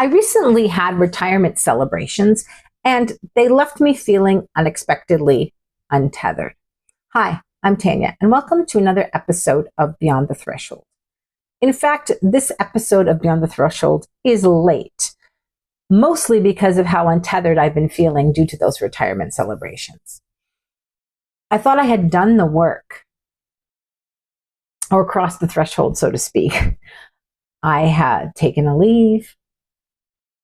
I recently had retirement celebrations and they left me feeling unexpectedly untethered. Hi, I'm Tanya, and welcome to another episode of Beyond the Threshold. In fact, this episode of Beyond the Threshold is late, mostly because of how untethered I've been feeling due to those retirement celebrations. I thought I had done the work, or crossed the threshold, so to speak. I had taken a leave.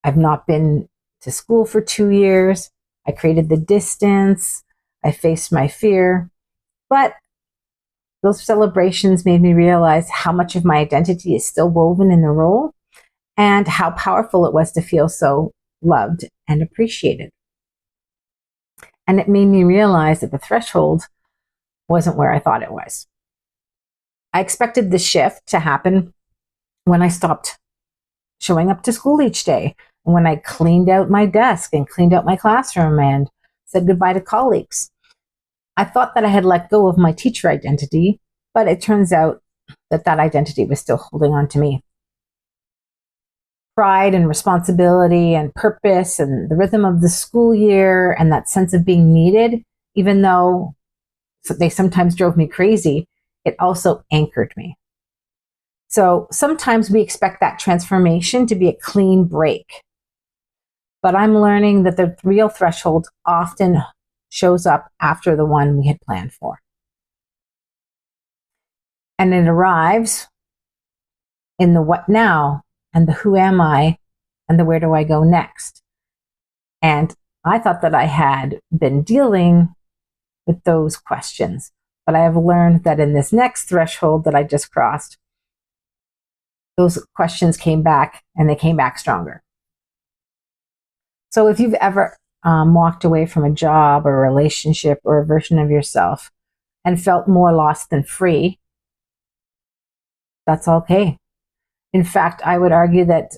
I've not been to school for 2 years. I created the distance. I faced my fear. But those celebrations made me realize how much of my identity is still woven in the role and how powerful it was to feel so loved and appreciated. And it made me realize that the threshold wasn't where I thought it was. I expected the shift to happen when I stopped showing up to school each day, and when I cleaned out my desk and cleaned out my classroom and said goodbye to colleagues. I thought that I had let go of my teacher identity, but it turns out that that identity was still holding on to me. Pride and responsibility and purpose and the rhythm of the school year and that sense of being needed, even though they sometimes drove me crazy, it also anchored me. So sometimes we expect that transformation to be a clean break. But I'm learning that the real threshold often shows up after the one we had planned for. And it arrives in the what now and the who am I and the where do I go next. And I thought that I had been dealing with those questions, but I have learned that in this next threshold that I just crossed, those questions came back and they came back stronger. So if you've ever walked away from a job or a relationship or a version of yourself and felt more lost than free, that's okay. In fact, I would argue that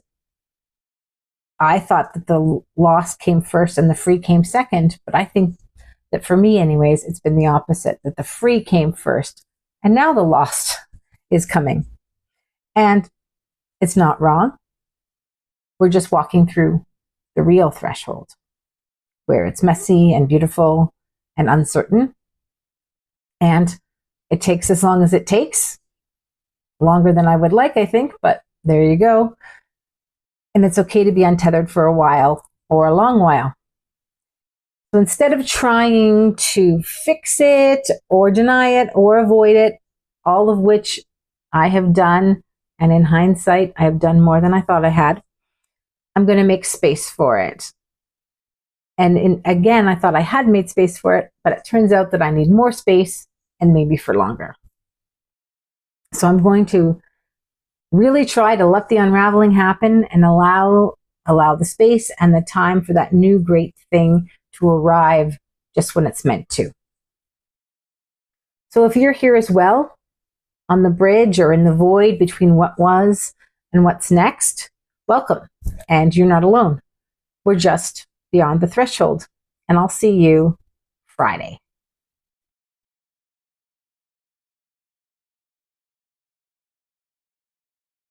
I thought that the lost came first and the free came second, but I think that for me anyways, it's been the opposite, that the free came first and now the lost is coming. And it's not wrong. We're just walking through the real threshold where it's messy and beautiful and uncertain. And it takes as long as it takes, longer than I would like, I think, but there you go. And it's okay to be untethered for a while or a long while. So instead of trying to fix it or deny it or avoid it, all of which I have done, and in hindsight, I have done more than I thought I had, I'm going to make space for it. And again, I thought I had made space for it, but it turns out that I need more space and maybe for longer. So I'm going to really try to let the unraveling happen and allow the space and the time for that new great thing to arrive just when it's meant to. So if you're here as well, on the bridge or in the void between what was and what's next, welcome. And you're not alone. We're just beyond the threshold. And I'll see you Friday.